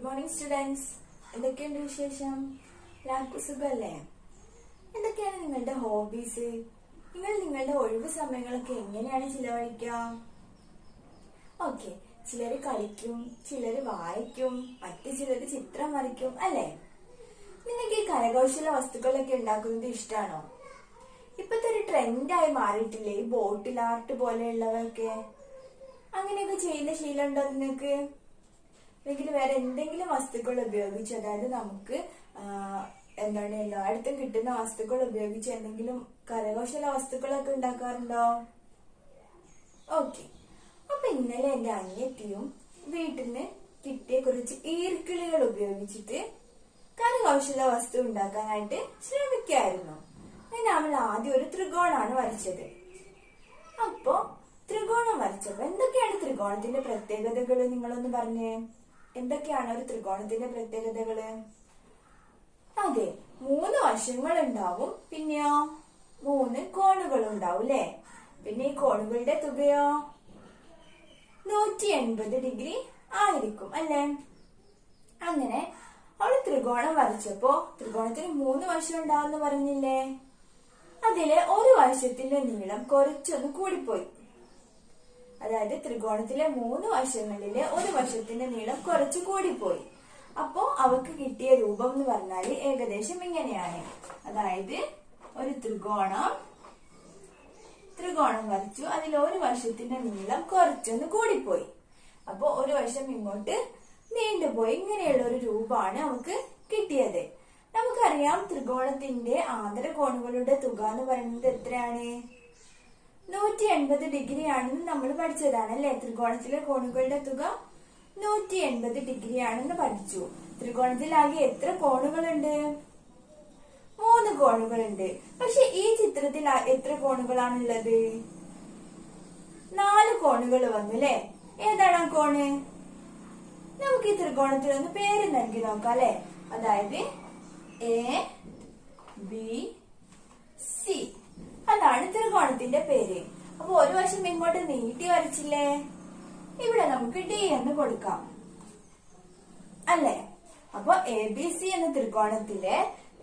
Morning students. എന്തൊക്കെയുണ്ട് വിശേഷം? എല്ലാവർക്കും സുഖമല്ലേ? എന്തൊക്കെയാണ് നിങ്ങളുടെ ഹോബീസ്? നിങ്ങൾ നിങ്ങളുടെ ഒഴിവ് സമയങ്ങളൊക്കെ എങ്ങനെയാണ് ചിലവഴിക്കുക? ഓക്കെ, ചിലര് കളിക്കും, ചിലര് വായിക്കും, മറ്റു ചിലര് ചിത്രം വരയ്ക്കും, അല്ലേ? നിങ്ങൾക്ക് ഈ കരകൗശല വസ്തുക്കളൊക്കെ ഉണ്ടാക്കുന്നത് ഇഷ്ടമാണോ? ഇപ്പത്തെ ഒരു ട്രെൻഡായി മാറിയിട്ടില്ലേ ഈ ബോട്ടിൽ ആർട്ട് പോലെയുള്ളവയൊക്കെ? അങ്ങനെയൊക്കെ ചെയ്യുന്ന ശീലമുണ്ടോ നിങ്ങൾക്ക്? അല്ലെങ്കിൽ വേറെ എന്തെങ്കിലും വസ്തുക്കൾ ഉപയോഗിച്ച്, അതായത് നമുക്ക് എല്ലായിടത്തും കിട്ടുന്ന വസ്തുക്കൾ ഉപയോഗിച്ച് എന്തെങ്കിലും കരകൗശല വസ്തുക്കളൊക്കെ ഉണ്ടാക്കാറുണ്ടോ? ഓക്കെ, അപ്പൊ ഇന്നലെ എന്റെ അനിയത്തിയും വീട്ടിൽ നിന്ന് കിട്ടിയ കുറച്ച് ഈർക്കിളികൾ ഉപയോഗിച്ചിട്ട് കരകൗശല വസ്തു ഉണ്ടാക്കാനായിട്ട് ശ്രമിക്കായിരുന്നു. അങ്ങനെ അവൾ ആദ്യം ഒരു ത്രികോണാണ് വരച്ചത്. അപ്പോ ത്രികോണം വരച്ചപ്പോ എന്തൊക്കെയാണ് ത്രികോണത്തിന്റെ പ്രത്യേകതകള്? നിങ്ങളൊന്ന് പറഞ്ഞേ, എന്തൊക്കെയാണ് ഒരു ത്രികോണത്തിന്റെ പ്രത്യേകതകള്? അതെ, 3 വശങ്ങൾ ഉണ്ടാവും, പിന്നെയോ 3 കോണുകൾ ഉണ്ടാവും, അല്ലെ? പിന്നെ ഈ കോണുകളുടെ തുകയോ 180 ഡിഗ്രി ആയിരിക്കും, അല്ലെ? അങ്ങനെ അവള് ത്രികോണം വരച്ചപ്പോ ത്രികോണത്തിന് 3 വശം ഉണ്ടാവും പറഞ്ഞില്ലേ? അതിലെ ഒരു വശത്തിന്റെ നീളം കുറച്ചൊന്ന് കൂടിപ്പോയി. അതായത് ത്രികോണത്തിലെ 3 വശങ്ങളിലെ ഒരു വശത്തിന്റെ നീളം കുറച്ച് കൂടിപ്പോയി. അപ്പോ അവക്ക് കിട്ടിയ രൂപം എന്ന് പറഞ്ഞാല് ഏകദേശം ഇങ്ങനെയാണ്. അതായത് ഒരു ത്രികോണം വരച്ചു, അതിൽ ഒരു വശത്തിന്റെ നീളം കുറച്ചൊന്ന് കൂടിപ്പോയി. അപ്പോ ഒരു വശം ഇങ്ങോട്ട് നീണ്ടുപോയി. ഇങ്ങനെയുള്ള ഒരു രൂപമാണ് നമുക്ക് കിട്ടിയത്. നമുക്കറിയാം ത്രികോണത്തിന്റെ ആന്തര കോണുകളുടെ തുക എന്ന് പറയുന്നത് എത്രയാണ്? 180 ഡിഗ്രി ആണെന്ന് നമ്മൾ പഠിച്ചതാണ്, അല്ലെ? ത്രികോണത്തിലെ കോണുകളുടെ തുക 180 ഡിഗ്രി ആണെന്ന് പഠിച്ചു. ത്രികോണത്തിൽ ആകെ എത്ര കോണുകളുണ്ട്? 3 കോണുകളുണ്ട്. പക്ഷെ ഈ ചിത്രത്തിൽ എത്ര കോണുകളാണുള്ളത്? 4 കോണുകൾ വന്നു, അല്ലെ? ഏതാണ് ആ കോണ്? നമുക്ക് ഈ ത്രികോണത്തിൽ ഒന്ന് പേര് നൽകി നോക്കാം, അല്ലെ? അതായത് എ ബി സി, അതാണ് ത്രികോണത്തിന്റെ പേര്. അപ്പൊ ഒരു വശം ഇങ്ങോട്ട് നീട്ടി വരച്ചില്ലേ? ഇവിടെ നമുക്ക് ഡി എന്ന് കൊടുക്കാം, അല്ലെ? അപ്പൊ എ ബി സി എന്ന ത്രികോണത്തിലെ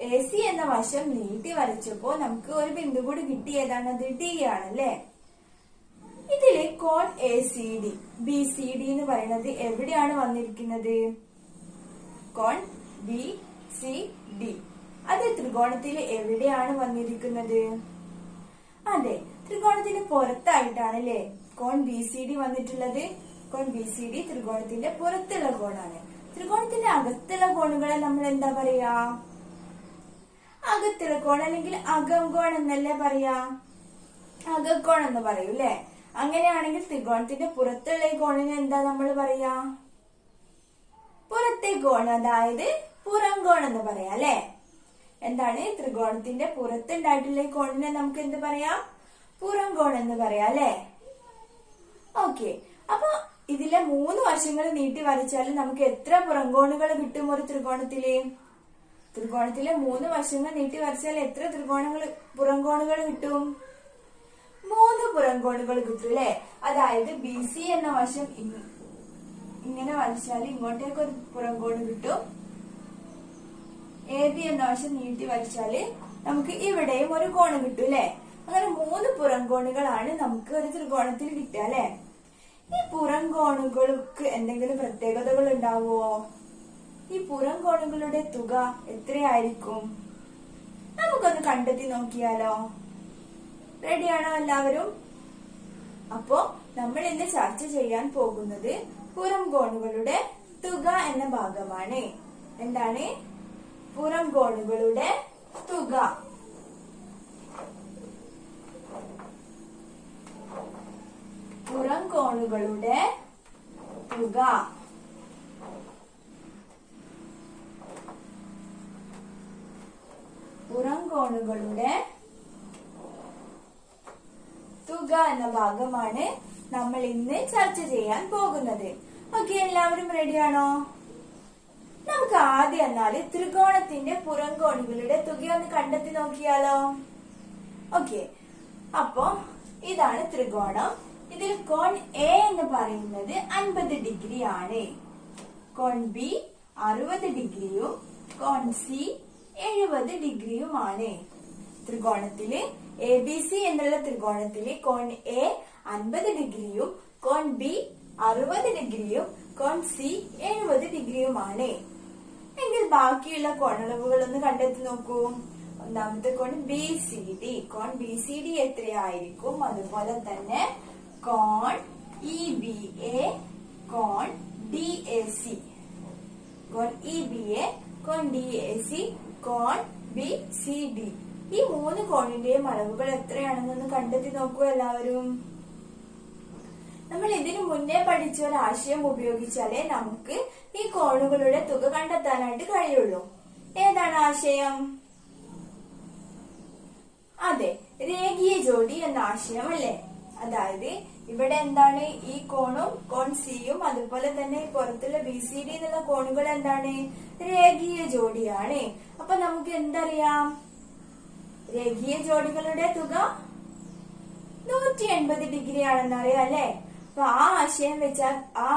എ സി എന്ന വശം നീട്ടി വരച്ചപ്പോ നമുക്ക് ഒരു ബിന്ദു കൂടി കിട്ടി. ഏതാണത്? ഡി ആണല്ലേ? ഇതില് കോൺ A C D B C D എന്ന് പറയുന്നത് എവിടെയാണ് വന്നിരിക്കുന്നത്? കോൺ ബി സി ഡി അത് ത്രികോണത്തിൽ എവിടെയാണ് വന്നിരിക്കുന്നത്? അതെ, ത്രികോണത്തിന് പുറത്തായിട്ടാണ്, അല്ലെ? കോൺ ബി സി ഡി വന്നിട്ടുള്ളത്. കോൺ ബി സി ഡി ത്രികോണത്തിന്റെ പുറത്തുള്ള കോണാണ്. ത്രികോണത്തിന്റെ അകത്തുള്ള കോണുകളെ നമ്മൾ എന്താ പറയാ? അകത്തുള്ള കോൺ അല്ലെങ്കിൽ അകംകോൺ എന്നല്ലേ പറയാ? അകക്കോൺ എന്ന് പറയൂ, അല്ലെ? അങ്ങനെയാണെങ്കിൽ ത്രികോണത്തിന്റെ പുറത്തുള്ള ഈ കോണിനെ എന്താ നമ്മൾ പറയാ? പുറത്തെ കോൺ, അതായത് പുറം കോൺ എന്ന് പറയാം, അല്ലെ? എന്താണ്? ത്രികോണത്തിന്റെ പുറത്തുണ്ടായിട്ടുള്ള ഈ കോണിനെ നമുക്ക് എന്ത് പറയാം? പുറം കോൺ എന്ന് പറയാം, അല്ലെ? ഓക്കെ, അപ്പൊ ഇതിലെ 3 വശങ്ങൾ നീട്ടി വരച്ചാൽ നമുക്ക് എത്ര പുറംകോണുകൾ കിട്ടും ഒരു ത്രികോണത്തില്? ത്രികോണത്തിലെ 3 വശങ്ങൾ നീട്ടി വരച്ചാൽ എത്ര പുറംകോണുകൾ കിട്ടും? 3 പുറംകോണുകൾ കിട്ടും, അല്ലെ? അതായത് ബി സി എന്ന വശം ഇങ്ങനെ വരച്ചാൽ ഇങ്ങോട്ടേക്ക് ഒരു പുറംകോണ് കിട്ടും. എ ബി എന്ന വശം നീട്ടി വരച്ചാല് നമുക്ക് ഇവിടെയും ഒരു കോണ് കിട്ടും, അല്ലെ? അങ്ങനെ 3 പുറംകോണുകളാണ് നമുക്ക് ഒരു ത്രികോണത്തിൽ കിട്ടുക, അല്ലെ? ഈ പുറംകോണുകൾക്ക് എന്തെങ്കിലും പ്രത്യേകതകൾ ഉണ്ടാവുമോ? ഈ പുറംകോണുകളുടെ തുക എത്രയായിരിക്കും? നമുക്കൊന്ന് കണ്ടെത്തി നോക്കിയാലോ? റെഡിയാണോ എല്ലാവരും? അപ്പോ നമ്മൾ ഇന്ന് ചർച്ച ചെയ്യാൻ പോകുന്നത് പുറംകോണുകളുടെ തുക എന്ന ഭാഗമാണ്. എന്താണ്? പുറംകോണുകളുടെ തുക. പുറംകോണുകളുടെ തുക. പുറംകോണുകളുടെ തുക എന്ന ഭാഗമാണ് നമ്മൾ ഇന്ന് ചർച്ച ചെയ്യാൻ പോകുന്നത്. ഓക്കെ, എല്ലാവരും റെഡിയാണോ? നമുക്ക് ആദ്യം എന്നാല് ത്രികോണത്തിന്റെ പുറംകോണുകളുടെ തുകയൊന്ന് കണ്ടെത്തി നോക്കിയാലോ? ഓക്കെ, അപ്പോ ഇതാണ് ത്രികോണം. ഇതിൽ കോൺ എ എന്ന് പറയുന്നത് 50 ഡിഗ്രി ആണ്. കോൺ ബി 60 ഡിഗ്രിയും കോൺ സി 70 ഡിഗ്രിയുമാണ്. ത്രികോണത്തില് ABC എന്നുള്ള ത്രികോണത്തില് കോൺ എ 50 ഡിഗ്രിയും കോൺ ബി 60 ഡിഗ്രിയും കോൺ സി 70 ഡിഗ്രിയുമാണ്. എങ്കിൽ ബാക്കിയുള്ള കോണളവുകൾ ഒന്ന് കണ്ടെത്തി നോക്കൂ. ഒന്നാമത്തെ കോൺ BCD. കോൺ BCD എത്രയായിരിക്കും? അതുപോലെ തന്നെ കോൺ EBA, കോൺ DAC, കോൺ EBA, കോൺ DAC, കോൺ BCD. ഈ 3 കോണിന്റെയും അളവുകൾ എത്രയാണെന്നൊന്ന് കണ്ടെത്തി നോക്കൂ എല്ലാവരും. നമ്മൾ ഇതിനു മുന്നേ പഠിച്ച ഒരു ആശയം ഉപയോഗിച്ചാലേ നമുക്ക് ഈ കോണുകളുടെ തുക കണ്ടെത്താനായിട്ട് കഴിയുള്ളൂ. ഏതാണ് ആശയം? അതെ, രേഖീയ ജോഡി എന്ന ആശയം അല്ലേ? അതായത് ഇവിടെ എന്താണ്? ഈ കോണും കോൺ സിയും അതുപോലെ തന്നെ പുറത്തുള്ള BCD എന്നുള്ള കോണുകൾ എന്താണ്? രേഖീയ ജോഡിയാണ്. അപ്പൊ നമുക്ക് എന്തറിയാം? രേഖീയ ജോഡികളുടെ തുക 180 ഡിഗ്രി ആണെന്ന് അറിയാം അല്ലെ? അപ്പൊ ആ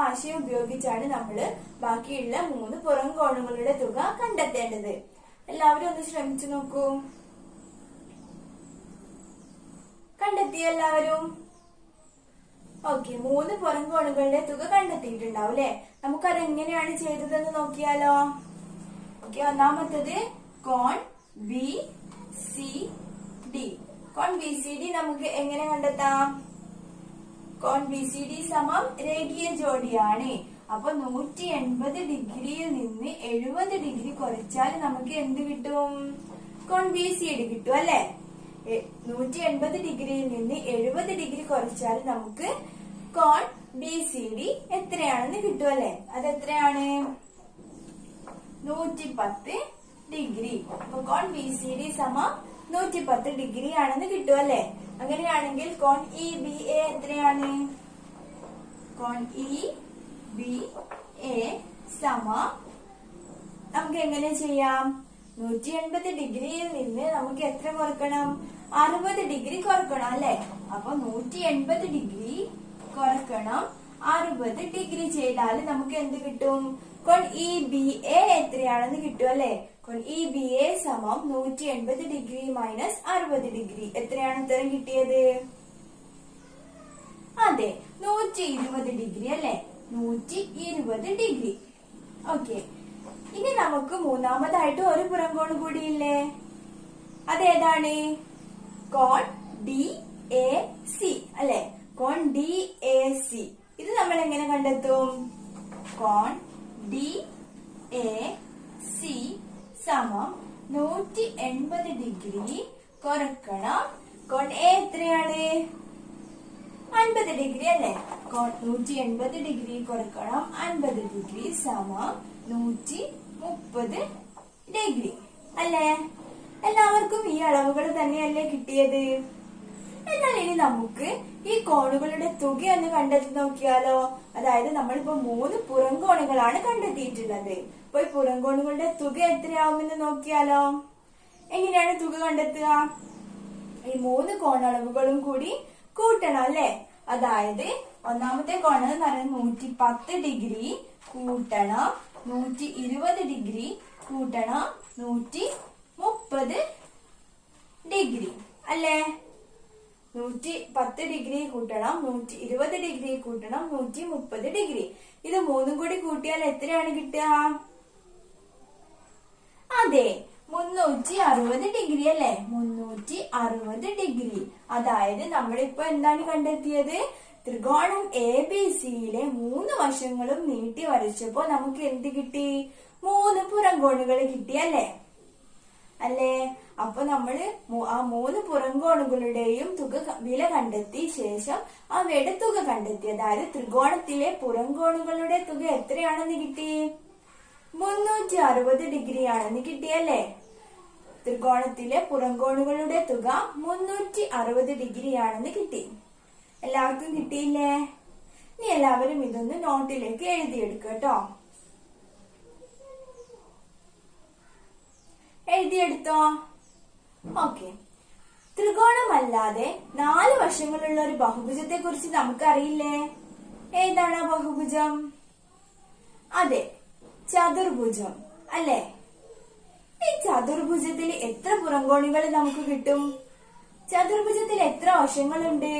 ആശയം ഉപയോഗിച്ചാണ് നമ്മള് ബാക്കിയുള്ള 3 പുറം കോണുകളുടെ തുക കണ്ടെത്തേണ്ടത്. എല്ലാവരും ഒന്ന് ശ്രമിച്ചു നോക്കൂ. കണ്ടെത്തിയ എല്ലാവരും? ഓക്കെ, 3 പുറം കോണുകളുടെ തുക കണ്ടെത്തിയിട്ടുണ്ടാവും അല്ലെ? നമുക്കത് എങ്ങനെയാണ് ചെയ്തതെന്ന് നോക്കിയാലോ. ഓക്കെ, ഒന്നാമത്തത് കോൺ BCD. കോൺ BCD നമുക്ക് എങ്ങനെ കണ്ടെത്താം? കോൺ BCD സമം രേഖീയ ജോഡിയാണ്. അപ്പൊ 180 ഡിഗ്രിയിൽ നിന്ന് 70 ഡിഗ്രി കുറച്ചാൽ നമുക്ക് എന്ത് കിട്ടും? കോൺ BCD കിട്ടും അല്ലെ? 180 ഡിഗ്രിയിൽ നിന്ന് 70 ഡിഗ്രി കുറച്ചാൽ നമുക്ക് കോൺ BCD എത്രയാണെന്ന് കിട്ടും അല്ലെ? അതെത്രയാണ്? 110 ഡിഗ്രി. അപ്പൊ കോൺ BCD സമം 110 ഡിഗ്രി ആണെന്ന് കിട്ടും അല്ലെ? അങ്ങനെയാണെങ്കിൽ കോൺ EBA എത്രയാണ്? കോൺ EBA സമം നമുക്ക് എങ്ങനെ ചെയ്യാം? 180 ഡിഗ്രിയിൽ നിന്ന് നമുക്ക് എത്ര കുറക്കണം? 60 ഡിഗ്രി കുറക്കണം അല്ലെ? അപ്പൊ 180 ഡിഗ്രി കുറക്കണം 60 ഡിഗ്രി ചെയ്താൽ നമുക്ക് എന്ത് കിട്ടും? കോൺ EBA എത്രയാണെന്ന് കിട്ടും അല്ലെ? കോൺ EBA സമം 180 ഡിഗ്രി മൈനസ് 60 ഡിഗ്രി. എത്രയാണ് ഉത്തരം കിട്ടിയത്? അതെ, 120 ഡിഗ്രി അല്ലെ? 120 ഡിഗ്രി. ഓക്കെ, ഇനി നമുക്ക് മൂന്നാമതായിട്ട് ഒരു പുറംകോൺ കൂടിയില്ലേ? അതേതാണ്? കോൺ DAC അല്ലെ? കോൺ DAC. ഇത് നമ്മൾ എങ്ങനെ കണ്ടെത്തും? കോൺ DAC സമം 180 ഡിഗ്രി കുറക്കണം കോൺ A എത്രയാണ്? 50 ഡിഗ്രി അല്ലെ? കോൺ 180 ഡിഗ്രി കുറക്കണം 50 ഡിഗ്രി സമം 130 ഡിഗ്രി അല്ലേ? എല്ലാവർക്കും ഈ അളവുകൾ തന്നെയല്ലേ കിട്ടിയത്? എന്നാൽ ഇനി നമുക്ക് ഈ കോണുകളുടെ തുക ഒന്ന് കണ്ടെത്തി നോക്കിയാലോ. അതായത് നമ്മളിപ്പോ 3 പുറംകോണുകളാണ് കണ്ടെത്തിയിട്ടുള്ളത്. അപ്പൊ ഈ പുറംകോണുകളുടെ തുക എത്രയാവുമെന്ന് നോക്കിയാലോ. എങ്ങനെയാണ് തുക കണ്ടെത്തുക? ഈ 3 കോണളവുകളും കൂടി കൂട്ടണം അല്ലെ? അതായത് ഒന്നാമത്തെ കോൺ എന്ന് പറയുന്നത് 110 ഡിഗ്രി കൂട്ടണം 120 ഡിഗ്രി കൂട്ടണം 130 ഡിഗ്രി അല്ലേ? 110 ഡിഗ്രി കൂട്ടണം 120 ഡിഗ്രി കൂട്ടണം 130 ഡിഗ്രി. ഇത് 3 കൂടി കൂട്ടിയാൽ എത്രയാണ് കിട്ടുക? അതെ, 360 ഡിഗ്രി അല്ലെ? 360 ഡിഗ്രി. അതായത് നമ്മളിപ്പോ എന്താണ് കണ്ടെത്തിയത്? ത്രികോണം ABCയിലെ 3 വശങ്ങളും നീട്ടി വരച്ചപ്പോ നമുക്ക് എന്ത് കിട്ടി? 3 പുറംകോണുകൾ കിട്ടി അല്ലേ? അപ്പൊ നമ്മള് ആ 3 പുറംകോണുകളുടെയും വില കണ്ടെത്തി ശേഷം അവയുടെ തുക കണ്ടെത്തി. അതായത് ത്രികോണത്തിലെ പുറംകോണുകളുടെ തുക എത്രയാണെന്ന് കിട്ടി? 360 ഡിഗ്രി ആണെന്ന് കിട്ടിയല്ലേ? ത്രികോണത്തിലെ പുറംകോണുകളുടെ തുക 360 ഡിഗ്രി ആണെന്ന് കിട്ടി. എല്ലാവർക്കും കിട്ടിയില്ലേ? ഇനി എല്ലാവരും ഇതൊന്ന് നോട്ടിലേക്ക് എഴുതിയെടുക്കട്ടോ. എഴുതിയെടുത്തോ? ഓക്കെ. ത്രികോണമല്ലാതെ 4 വശങ്ങളുള്ള ഒരു ബഹുഭുജത്തെ കുറിച്ച് നമുക്കറിയില്ലേ? ഏതാണ് ആ ബഹുഭുജം? അതെ, ചതുർഭുജം അല്ലെ? ഈ ചതുർഭുജത്തിൽ എത്ര പുറംകോണുകൾ നമുക്ക് കിട്ടും? ചതുർഭുജത്തിൽ എത്ര വശങ്ങളുണ്ട്?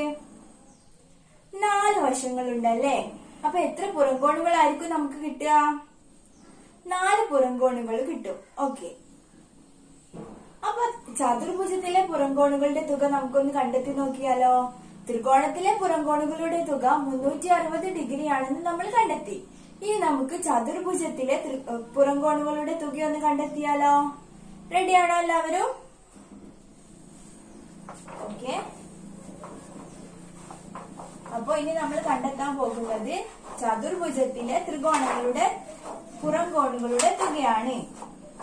4 വശങ്ങളുണ്ടല്ലേ? അപ്പൊ എത്ര പുറംകോണുകളായിരിക്കും നമുക്ക് കിട്ടുക? 4 പുറംകോണുകൾ കിട്ടും. ഓക്കെ, അപ്പൊ ചതുർഭുജത്തിലെ പുറംകോണുകളുടെ തുക നമുക്കൊന്ന് കണ്ടെത്തി നോക്കിയാലോ? ത്രികോണത്തിലെ പുറംകോണുകളുടെ തുക 360 ഡിഗ്രി ആണെന്ന് നമ്മൾ കണ്ടെത്തി. ഇനി നമുക്ക് ചതുർഭുജത്തിലെ പുറംകോണുകളുടെ തുക ഒന്ന് കണ്ടെത്തിയാലോ? റെഡിയാണോ എല്ലാവരും? ഓക്കെ, അപ്പൊ ഇനി നമ്മൾ കണ്ടെത്താൻ പോകുന്നത് ചതുർഭുജത്തിലെ ത്രികോണങ്ങളുടെ പുറംകോണുകളുടെ തുകയാണ്.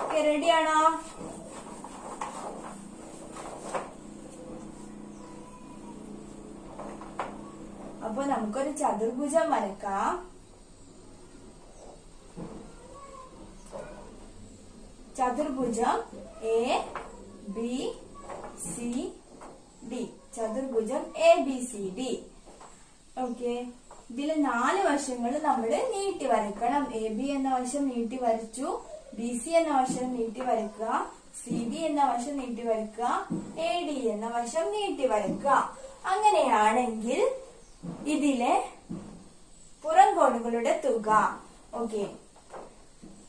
ഓക്കെ, റെഡിയാണോ? അപ്പൊ നമുക്കൊരു ചതുർഭുജം വരക്കാം. ചതുർഭുജം ABCD, ചതുർഭുജം ABCD. ഓക്കെ, ഇതില് 4 വശങ്ങൾ നമ്മൾ നീട്ടി വരയ്ക്കണം. AB എന്ന വശം നീട്ടി വരച്ചു, BC എന്ന വശം നീട്ടി വരയ്ക്കുക, CD എന്ന വശം നീട്ടി വരയ്ക്കുക, AD എന്ന വശം നീട്ടി വരയ്ക്കുക. അങ്ങനെയാണെങ്കിൽ ഇതിലെ പുറംകോണുകളുടെ തുക, ഓക്കെ,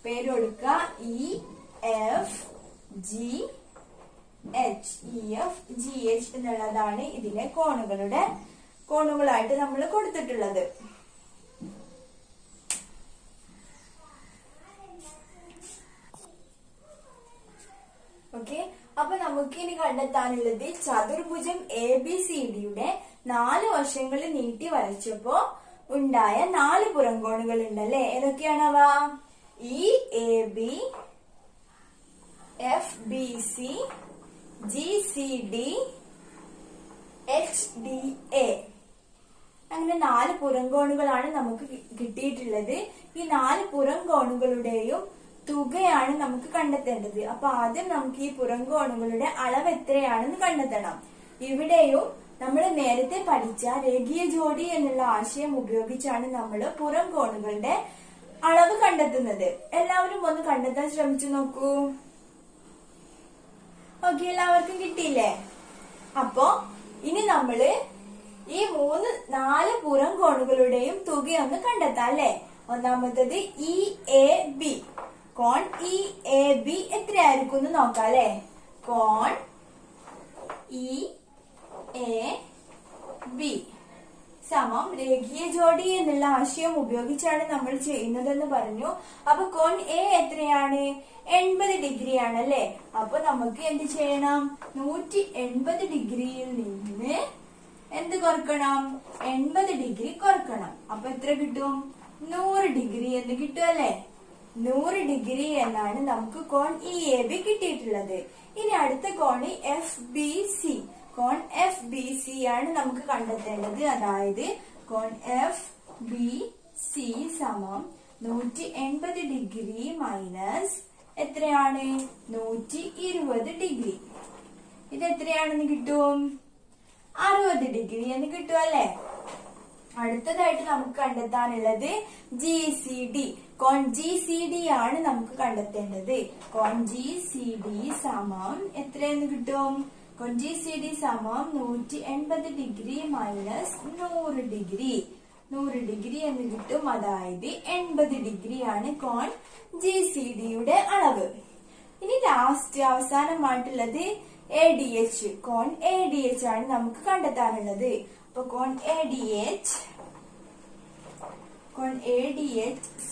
പേര് കൊടുക്കുക EFGH എന്നുള്ളതാണ് ഇതിലെ കോണുകളായിട്ട് നമ്മൾ കൊടുത്തിട്ടുള്ളത്. ഓക്കെ, അപ്പൊ നമുക്ക് ഇനി കണ്ടെത്താനുള്ളത് ചതുർഭുജം ABCDയുടെ 4 വശങ്ങൾ നീട്ടി വരച്ചപ്പോ ഉണ്ടായ 4 പുറംകോണുകൾ ഉണ്ടല്ലേ? ഏതൊക്കെയാണവ? EAB, FBC, GCD, HDA. അങ്ങനെ 4 പുറംകോണുകളാണ് നമുക്ക് കിട്ടിയിട്ടുള്ളത്. ഈ 4 പുറംകോണുകളുടെയും തുകയാണ് നമുക്ക് കണ്ടെത്തേണ്ടത്. അപ്പൊ ആദ്യം നമുക്ക് ഈ പുറംകോണുകളുടെ അളവ് എത്രയാണെന്ന് കണ്ടെത്തണം. ഇവിടെയും നമ്മൾ നേരത്തെ പഠിച്ച രേഖീയ ജോഡി എന്നുള്ള ആശയം ഉപയോഗിച്ചാണ് നമ്മൾ പുറംകോണുകളുടെ അളവ് കണ്ടെത്തുന്നത്. എല്ലാവരും ഒന്ന് കണ്ടെത്താൻ ശ്രമിച്ചു നോക്കൂ. ഓക്കെ, എല്ലാവർക്കും കിട്ടിയില്ലേ? അപ്പോ ഇനി നമ്മള് ഈ 4 പുറംകോണുകളുടെയും തുകയൊന്ന് കണ്ടെത്താം അല്ലെ? ഒന്നാമത്തത് EAB, കോൺ EAB എത്രയായിരിക്കും എന്ന് നോക്കാം അല്ലെ? കോൺ EAB സമം രേഖീയ ജോഡി എന്നുള്ള ആശയം ഉപയോഗിച്ചാണ് നമ്മൾ ചെയ്യുന്നതെന്ന് പറഞ്ഞു. അപ്പൊ കോൺ A എത്രയാണ്? 80 ഡിഗ്രി ആണല്ലേ? അപ്പൊ നമുക്ക് എന്ത് ചെയ്യണം? 180 ഡിഗ്രിയിൽ നിന്ന് എന്ത് കുറക്കണം? 80 ഡിഗ്രി കുറക്കണം. അപ്പൊ എത്ര കിട്ടും? 100 ഡിഗ്രി എന്ന് കിട്ടും അല്ലെ? 100 ഡിഗ്രി എന്നാണ് നമുക്ക് കോൺ EAB കിട്ടിയിട്ടുള്ളത്. ഇനി അടുത്ത കോണ് FBC. കോൺ FBC ആണ് നമുക്ക് കണ്ടെത്തേണ്ടത്. അതായത് കോൺ FBC സമം 180 ഡിഗ്രി മൈനസ് എത്രയാണ്? 120 ഡിഗ്രി. ഇത് എത്രയാണെന്ന് കിട്ടും? 60 ഡിഗ്രി എന്ന് കിട്ടും അല്ലെ? അടുത്തതായിട്ട് നമുക്ക് കണ്ടെത്താനുള്ളത് GCD. കോൺ GCD ആണ് നമുക്ക് കണ്ടെത്തേണ്ടത്. കോൺ GCD സമം എത്രയെന്ന് കിട്ടും? കോൺ GCD സമം 180 ഡിഗ്രി മൈനസ് 100 ഡിഗ്രി. 100 ഡിഗ്രി എന്ന് കിട്ടും. അതായത് 80 ഡിഗ്രിയാണ് കോൺ GCDയുടെ അളവ്. ഇനി ലാസ്റ്റ് അവസാനമായിട്ടുള്ളത് ADH. കോൺ ADH ആണ് നമുക്ക് കണ്ടെത്താനുള്ളത്. അപ്പൊ കോൺ ADH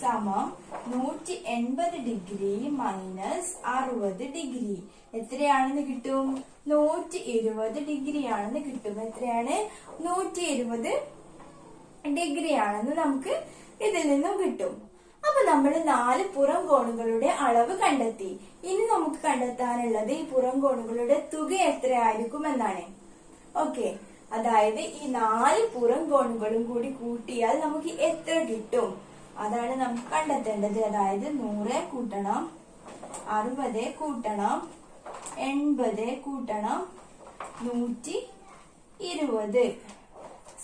സമം 180 ഡിഗ്രി മൈനസ് 60 ഡിഗ്രി. എത്രയാണെന്ന് കിട്ടും? 120 ഡിഗ്രി ആണെന്ന് കിട്ടും. എത്രയാണ്? 120 ഡിഗ്രി ആണെന്ന് നമുക്ക് ഇതിൽ നിന്നും കിട്ടും. അപ്പൊ നമ്മൾ 4 പുറംകോണുകളുടെ അളവ് കണ്ടെത്തി. ഇനി നമുക്ക് കണ്ടെത്താനുള്ളത് ഈ പുറംകോണുകളുടെ തുക എത്രയായിരിക്കും എന്നാണ്. ഓക്കെ, അതായത് ഈ 4 പുറംകോണുകളും കൂടി കൂട്ടിയാൽ നമുക്ക് എത്ര കിട്ടും അതാണ് നമുക്ക് കണ്ടെത്തേണ്ടത്. അതായത് 100 കൂട്ടണം 60 കൂട്ടണം 80 കൂട്ടണം 120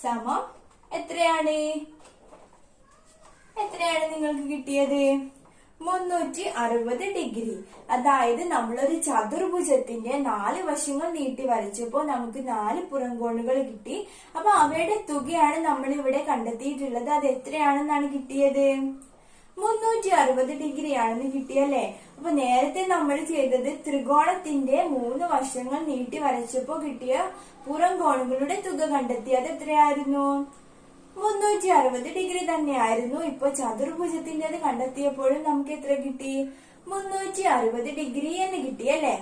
സമം എത്രയാണ് നിങ്ങൾക്ക് കിട്ടിയത്? 360 ഡിഗ്രി. അതായത് നമ്മളൊരു ചതുർഭുജത്തിന്റെ 4 വശങ്ങൾ നീട്ടി വരച്ചപ്പോ നമുക്ക് 4 പുറംകോണുകൾ കിട്ടി. അപ്പൊ അവയുടെ തുകയാണ് നമ്മൾ ഇവിടെ കണ്ടെത്തിയിട്ടുള്ളത്. അത് എത്രയാണെന്നാണ് കിട്ടിയത്? 360 ഡിഗ്രി ആണെന്ന് കിട്ടിയല്ലേ. അപ്പൊ നേരത്തെ നമ്മൾ ചെയ്തത് ത്രികോണത്തിന്റെ 3 വശങ്ങൾ നീട്ടി വരച്ചപ്പോ കിട്ടിയ പുറംകോണുകളുടെ തുക കണ്ടെത്തി. അത് എത്രയായിരുന്നു? 360 ഡിഗ്രി തന്നെയായിരുന്നു. ഇപ്പൊ ചതുർഭുജത്തിൻ്റെത് കണ്ടെത്തിയപ്പോഴും നമുക്ക് എത്ര കിട്ടി? 360 ഡിഗ്രി എന്ന് കിട്ടിയല്ലേ.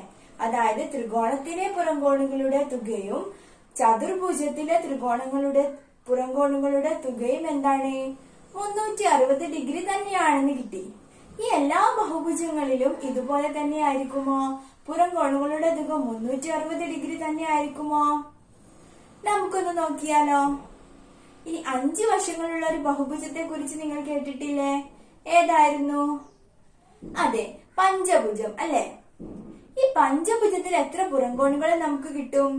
അതായത് ത്രികോണത്തിലെ പുറംകോണുകളുടെ തുകയും ചതുർഭുജത്തിലെ ത്രികോണങ്ങളുടെ പുറംകോണുകളുടെ തുകയും എന്താണ്? 360 ഡിഗ്രി തന്നെയാണെന്ന് കിട്ടി. ഈ എല്ലാ ബഹുഭുജങ്ങളിലും ഇതുപോലെ തന്നെ ആയിരിക്കുമോ? പുറംകോണുകളുടെ തുക 360 ഡിഗ്രി തന്നെ ആയിരിക്കുമോ? നമുക്കൊന്ന് നോക്കിയാലോ. ഇനി 5 വശങ്ങളുള്ള ഒരു ബഹുഭുജത്തെ കുറിച്ച് നിങ്ങൾ കേട്ടിട്ടില്ലേ? ഏതായിരുന്നു? അതെ, പഞ്ചഭുജം അല്ലെ. ഈ പഞ്ചഭുജത്തിൽ എത്ര പുറംകോണുകൾ നമുക്ക് കിട്ടും?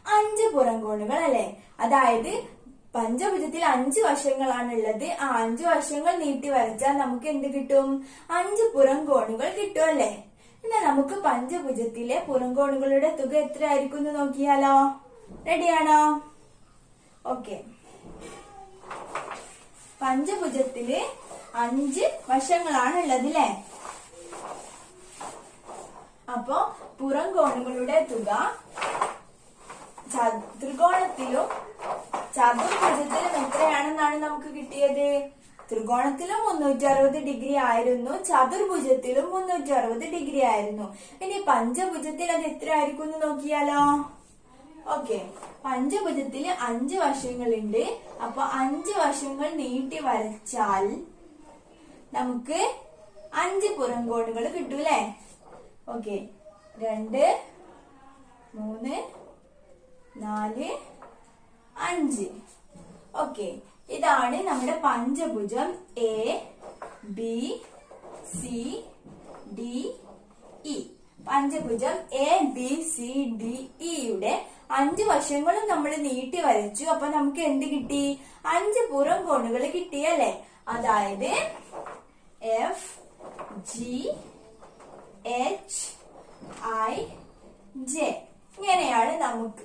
5 പുറംകോണുകൾ അല്ലെ. അതായത് പഞ്ചഭുജത്തിൽ 5 വശങ്ങളാണുള്ളത്. ആ 5 വശങ്ങൾ നീട്ടി വരച്ചാൽ നമുക്ക് എന്ത് കിട്ടും? 5 പുറംകോണുകൾ കിട്ടും അല്ലെ. എന്നാൽ നമുക്ക് പഞ്ചഭുജത്തിലെ പുറംകോണുകളുടെ തുക എത്ര ആയിരിക്കും എന്ന് നോക്കിയാലോ. റെഡിയാണോ? ഓക്കെ. പഞ്ചഭുജത്തില് 5 വശങ്ങളാണ് ഉള്ളത് അല്ലെ. അപ്പോ പുറംകോണുകളുടെ തുക ത്രികോണത്തിലും ചതുർഭുജത്തിലും എത്രയാണെന്നാണ് നമുക്ക് കിട്ടിയത്? ത്രികോണത്തിലും 360 ഡിഗ്രി ആയിരുന്നു, ചതുർഭുജത്തിലും 360 ഡിഗ്രി ആയിരുന്നു. ഇനി പഞ്ചഭുജത്തിൽ അത് എത്ര ആയിരിക്കും എന്ന് നോക്കിയാലോ. ഓക്കെ, പഞ്ചഭുജത്തിൽ 5 വശങ്ങളുണ്ട്. അപ്പൊ 5 വശങ്ങൾ നീട്ടി വരച്ചാൽ നമുക്ക് 5 പുറംകോണുകൾ കിട്ടൂലേ. ഓക്കെ, 2 3 4 5. ഓക്കെ, ഇതാണ് നമ്മുടെ പഞ്ചഭുജം A B C D E. പഞ്ചഭുജം എ ബി സി ഡി ഇയുടെ 5 വശങ്ങളും നമ്മൾ നീട്ടി വരച്ചു. അപ്പൊ നമുക്ക് എന്ത് കിട്ടി? 5 പുറംകോണുകൾ കിട്ടിയല്ലേ. അതായത് F G H I J. ഇങ്ങനെയാണ്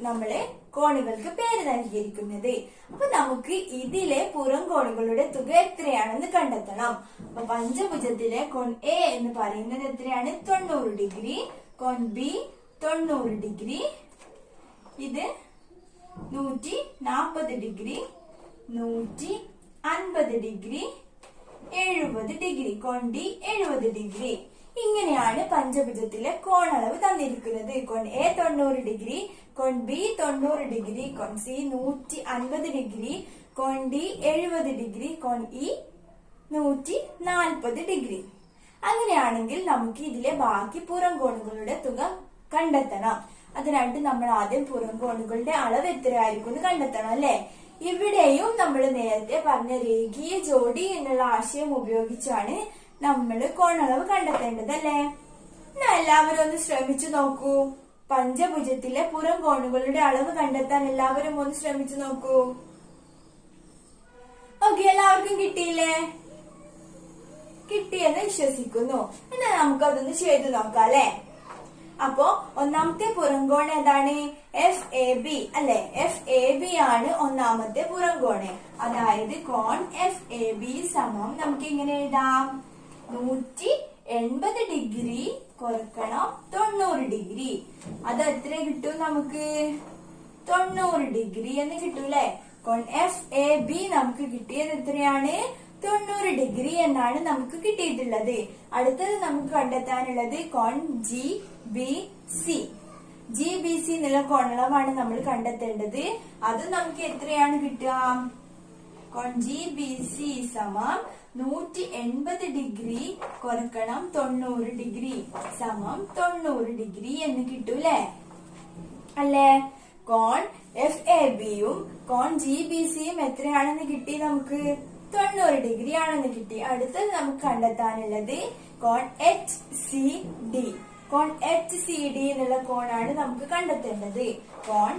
നമ്മള് കോണുകൾക്ക് പേര് നൽകിയിരിക്കുന്നത്. അപ്പൊ നമുക്ക് ഇതിലെ പുറംകോണുകളുടെ തുക എത്രയാണെന്ന് കണ്ടെത്തണം. അപ്പൊ പഞ്ചഭുജത്തിലെ കോൺ എ എന്ന് പറയുന്നത് എത്രയാണ്? 90 ഡിഗ്രി. കോൺ ബി 90 ഡിഗ്രി. ഇത് 140 ഡിഗ്രി, 150 ഡിഗ്രി, 70 ഡിഗ്രി. കോൺ ഡി 70 ഡിഗ്രി. ഇങ്ങനെയാണ് പഞ്ചഭുജത്തിലെ കോണളവ് തന്നിരിക്കുന്നത്. കോൺ എ 90 ഡിഗ്രി, കോൺ ബി 90 ഡിഗ്രി, കോൺ സി 150 ഡിഗ്രി, കോൺ ഡി 70 ഡിഗ്രി, കോൺ ഇ 140 ഡിഗ്രി. അങ്ങനെയാണെങ്കിൽ നമുക്ക് ഇതിലെ ബാക്കി പുറംകോണുകളുടെ തുക കണ്ടെത്തണം. അതിനായിട്ട് നമ്മൾ ആദ്യം പുറംകോണുകളുടെ അളവ് എത്രയായിരിക്കും എന്ന് കണ്ടെത്തണം അല്ലെ. ഇവിടെയും നമ്മൾ നേരത്തെ പറഞ്ഞ രേഖീയ ജോഡി എന്നുള്ള ആശയം ഉപയോഗിച്ചാണ് നമ്മൾ കോണളവ് കണ്ടെത്തേണ്ടത് അല്ലേ. എന്നാ എല്ലാവരും ഒന്ന് ശ്രമിച്ചു നോക്കൂ. പഞ്ചഭുജത്തിലെ പുറംകോണുകളുടെ അളവ് കണ്ടെത്താൻ എല്ലാവരും ഒന്ന് ശ്രമിച്ചു നോക്കൂ. ഓക്കെ, എല്ലാവർക്കും കിട്ടിയില്ലേ? കിട്ടിയെന്ന് വിശ്വസിക്കുന്നു. എന്നാ നമുക്കതൊന്ന് ചെയ്തു നോക്കാം അല്ലെ. അപ്പോ ഒന്നാമത്തെ പുറംകോൺ ഏതാണ്? എഫ് എ ബി അല്ലെ. എഫ് എ ബി ആണ് ഒന്നാമത്തെ പുറംകോണ്. അതായത് കോൺ എഫ് എ ബി സമം നമുക്ക് ഇങ്ങനെ എഴുതാം. 180 ഡിഗ്രി കുറക്കണം 90 ഡിഗ്രി. അത് എത്ര കിട്ടും നമുക്ക്? 90 ഡിഗ്രി എന്ന് കിട്ടൂലേ. കോൺ എഫ് എ ബി നമുക്ക് കിട്ടിയത് എത്രയാണ്? 90 ഡിഗ്രി എന്നാണ് നമുക്ക് കിട്ടിയിട്ടുള്ളത്. അടുത്തത് നമുക്ക് കണ്ടെത്താനുള്ളത് കോൺ G B C. G B C എന്നുള്ള കോണളവാണ് നമ്മൾ കണ്ടെത്തേണ്ടത്. അത് നമുക്ക് എത്രയാണ് കിട്ടുക? കോൺ ജി ബി സി സമം 180 ഡിഗ്രി കുറക്കണം 90 ഡിഗ്രി സമം 90 ഡിഗ്രി എന്ന് കിട്ടൂലേ അല്ലേ. കോൺ എഫ് എ ബിയും കോൺ ജി ബി സിയും എത്രയാണെന്ന് കിട്ടി? നമുക്ക് 90 ഡിഗ്രി ആണെന്ന് കിട്ടി. അടുത്തത് നമുക്ക് കണ്ടെത്താനുള്ളത് കോൺ എച്ച് സി ഡി. കോൺ എച്ച് സി ഡി എന്നുള്ള കോണാണ് നമുക്ക് കണ്ടെത്തേണ്ടത്. കോൺ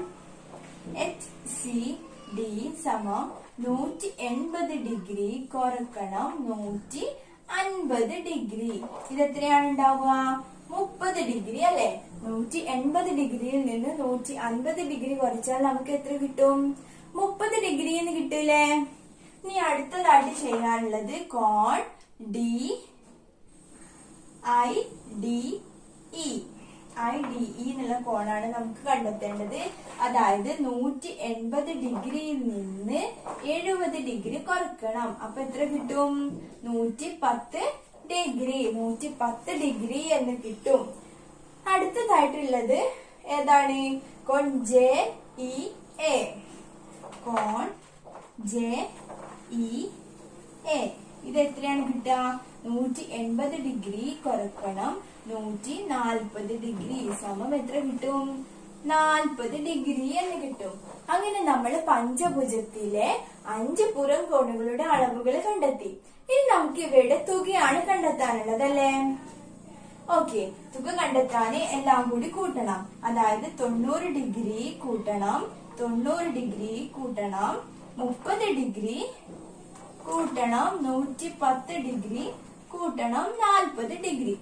എച്ച് സി ഡി സമം 180 ഡിഗ്രി കുറക്കണം 50 ഡിഗ്രി. ഇത് എത്രയാണ് ഉണ്ടാവുക? 30 ഡിഗ്രി അല്ലെ? 180 ഡിഗ്രിയിൽ നിന്ന് 150 ഡിഗ്രി കുറച്ചാൽ നമുക്ക് എത്ര കിട്ടും? 30 ഡിഗ്രി എന്ന് കിട്ടൂലേ? ഇനി അടുത്തതായിട്ട് ചെയ്യാനുള്ളത് കോൺ IDE എന്നുള്ള കോണാണ് നമുക്ക് കണ്ടെത്തേണ്ടത്. അതായത് 180 ഡിഗ്രിയിൽ നിന്ന് 70 ഡിഗ്രി കുറക്കണം. അപ്പൊ എത്ര കിട്ടും? 110 ഡിഗ്രി. 110 ഡിഗ്രി എന്ന് കിട്ടും. അടുത്തതായിട്ടുള്ളത് ഏതാണ്? കോൺ JEA. കോൺ JEA ഇത് എത്രയാണ് കിട്ടുക? 180 ഡിഗ്രി കുറക്കണം 140 ഡിഗ്രി സമം എത്ര കിട്ടും? 40 ഡിഗ്രി എന്ന് കിട്ടും. അങ്ങനെ നമ്മൾ പഞ്ചഭുജത്തിലെ 5 പുറം കോണുകളുടെ അളവുകൾ കണ്ടെത്തി. ഇനി നമുക്ക് ഇവയുടെ തുകയാണ് കണ്ടെത്താനുള്ളത് അല്ലേ? ഓക്കെ, തുക കണ്ടെത്താന് എല്ലാം കൂടി കൂട്ടണം. അതായത് 90 ഡിഗ്രി കൂട്ടണം 90 ഡിഗ്രി കൂട്ടണം 30 ഡിഗ്രി കൂട്ടണം 110 ഡിഗ്രി കൂട്ടണം 40 ഡിഗ്രി.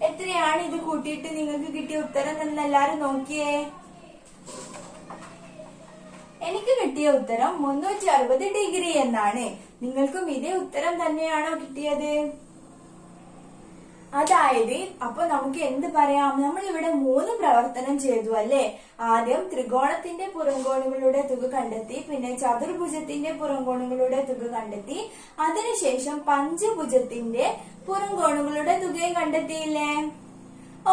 എത്രയാണ് ഇത് കൂട്ടിയിട്ട് നിങ്ങൾക്ക് കിട്ടിയ ഉത്തരം എന്ന് എല്ലാരും നോക്കിയേ. എനിക്ക് കിട്ടിയ ഉത്തരം 360 ഡിഗ്രി എന്നാണ്. നിങ്ങൾക്കും ഇതേ ഉത്തരം തന്നെയാണോ കിട്ടിയത്? അതായത് അപ്പൊ നമുക്ക് എന്ത് പറയാം? നമ്മൾ ഇവിടെ 3 പ്രവർത്തനം ചെയ്തു അല്ലെ? ആദ്യം ത്രികോണത്തിന്റെ പുറംകോണുകളുടെ തുക കണ്ടെത്തി, പിന്നെ ചതുർഭുജത്തിന്റെ പുറംകോണുകളുടെ തുക കണ്ടെത്തി, അതിനുശേഷം പഞ്ചഭുജത്തിന്റെ പുറംകോണുകളുടെ തുകയും കണ്ടെത്തിയില്ലേ?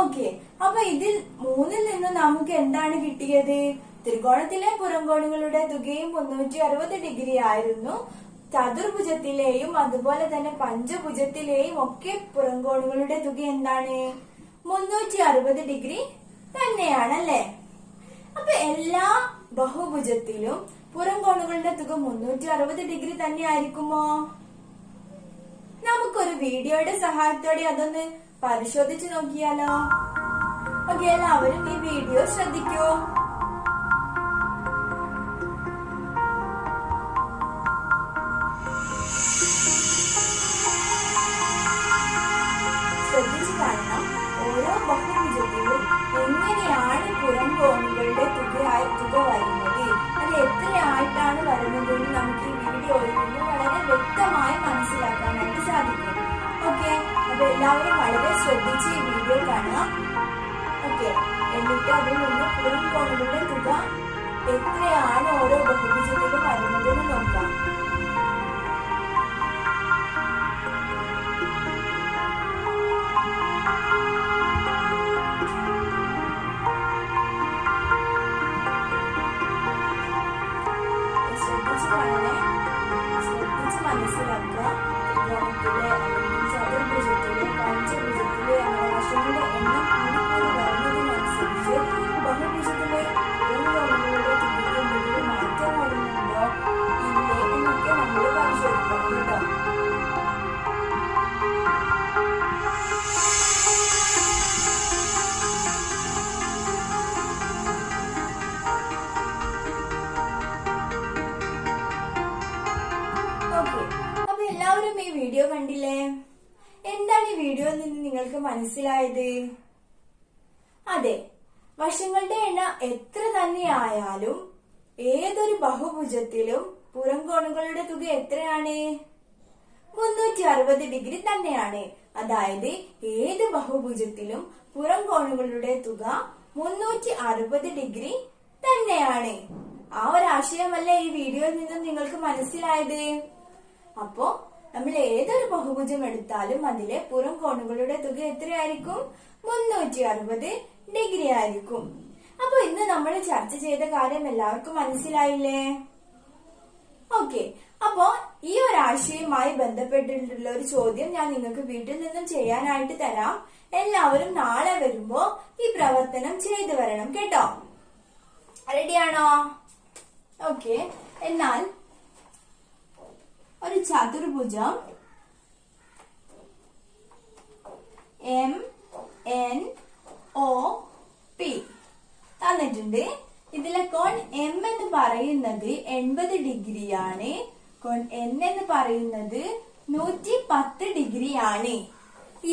ഓക്കെ, അപ്പൊ ഇതിൽ 3ൽ നിന്ന് നമുക്ക് എന്താണ് കിട്ടിയത്? ത്രികോണത്തിലെ പുറംകോണുകളുടെ തുകയും 360 ഡിഗ്രി ആയിരുന്നു. ചതുർഭുജത്തിലെയും അതുപോലെ തന്നെ പഞ്ചഭുജത്തിലെയും ഒക്കെ പുറംകോണുകളുടെ തുക എന്താണ്? 360 ഡിഗ്രി തന്നെയാണല്ലേ? അപ്പൊ എല്ലാ ബഹുഭുജത്തിലും പുറംകോണുകളുടെ തുക 360 ഡിഗ്രി തന്നെ ആയിരിക്കുമോ? നമുക്കൊരു വീഡിയോയുടെ സഹായത്തോടെ അതൊന്ന് പരിശോധിച്ചു നോക്കിയാലോ? ഓക്കെ, എല്ലാവരും ഈ വീഡിയോ ശ്രദ്ധിക്കൂ. ശ്രദ്ധിച്ചു കാണണം. ഓരോ ബഹുഭുജത്തിലും എങ്ങനെയാണ് പുറംകോണുകളുടെ തുക വരുന്നത്, അത് എത്രയായിട്ടാണ് വരുന്നതെന്ന് നമുക്ക് ഈ വീഡിയോയിൽ നിന്ന് വളരെ വ്യക്തമായി മനസ്സിലാക്കാനായിട്ട് സാധിക്കും. ഓക്കെ, അപ്പൊ എല്ലാവരും വളരെ ശ്രദ്ധിച്ച് ഈ വീഡിയോ കാണാം. ഓക്കെ, എന്നിട്ട് അതിൽ നിന്ന് പുറംകോണുകളുടെ തുക എത്രയാണ് ഓരോ ബഹുഭുജത്തിലും വരുന്നതെന്ന് നോക്കാം. ശ്രദ്ധിച്ച് മനസ്സിലാക്കുക. ത്രികോണത്തിലെ അല്ലെങ്കിൽ ചതുർഭുജത്തിലെ പഞ്ചഭുജത്തിലെ വശങ്ങളുടെ എണ്ണം കൂടി വരുന്നതിനനുസരിച്ച് ബഹുഭുജത്തിലെ പുറംകോണുകളുടെ തുകയ്ക്ക് എന്തെങ്കിലും മാറ്റം വരുന്നുണ്ടോ ഇല്ലേ എന്നൊക്കെ നമ്മൾ പരിശോധിക്കണം കേട്ടോ. അപ്പൊ എല്ലാവരും ഈ വീഡിയോ കണ്ടില്ലേ? എന്താണ് ഈ വീഡിയോയിൽ നിന്ന് നിങ്ങൾക്ക് മനസ്സിലായത്? അതെ, വശങ്ങളുടെ എണ്ണം എത്ര തന്നെയായാലും ഏതൊരു ബഹുഭുജത്തിലും പുറംകോണുകളുടെ തുക എത്രയാണ്? 360 ഡിഗ്രി തന്നെയാണ്. അതായത് ഏത് ബഹുഭുജത്തിലും പുറംകോണുകളുടെ തുക 360 ഡിഗ്രി തന്നെയാണ്. ആ ഒരു ആശയമല്ലേ ഈ വീഡിയോയിൽ നിന്നും നിങ്ങൾക്ക് മനസ്സിലായത്? അപ്പോ നമ്മൾ ഏതൊരു ബഹുഭുജം എടുത്താലും അതിലെ പുറംകോണുകളുടെ തുക എത്രയായിരിക്കും? 360 ഡിഗ്രി ആയിരിക്കും. അപ്പൊ ഇന്ന് നമ്മൾ ചർച്ച ചെയ്ത കാര്യം എല്ലാവർക്കും മനസ്സിലായില്ലേ? ഓക്കെ, അപ്പോ ഈ ഒരു ആശയവുമായി ബന്ധപ്പെട്ടിട്ടുള്ള ഒരു ചോദ്യം ഞാൻ നിങ്ങൾക്ക് വീട്ടിൽ നിന്നും ചെയ്യാനായിട്ട് തരാം. എല്ലാവരും നാളെ വരുമ്പോ ഈ പ്രവർത്തനം ചെയ്തു വരണം കേട്ടോ. റെഡിയാണോ? ഓക്കെ, എന്നാൽ ഒരു ചതുർഭുജം MNOP തന്നിട്ടുണ്ട്. ഇതിലെ കോൺ M എന്ന് പറയുന്നത് 80 ഡിഗ്രിയാണ്. കോൺ N എന്ന് പറയുന്നത് 110 ഡിഗ്രി ആണ്.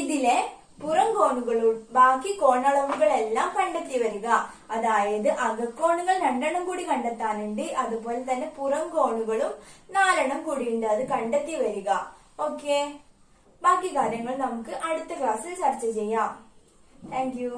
ഇതിലെ പുറം കോണുകളും ബാക്കി കോണളവുകളെല്ലാം കണ്ടെത്തി വരിക. അതായത് അകക്കോണുകൾ 2 കൂടി കണ്ടെത്താനുണ്ട്, അതുപോലെ തന്നെ പുറം കോണുകളും 4 കൂടി ഉണ്ട്, അത് കണ്ടെത്തി വരിക. ഓക്കെ, ബാക്കി കാര്യങ്ങൾ നമുക്ക് അടുത്ത ക്ലാസ്സിൽ ചർച്ച ചെയ്യാം. Thank you.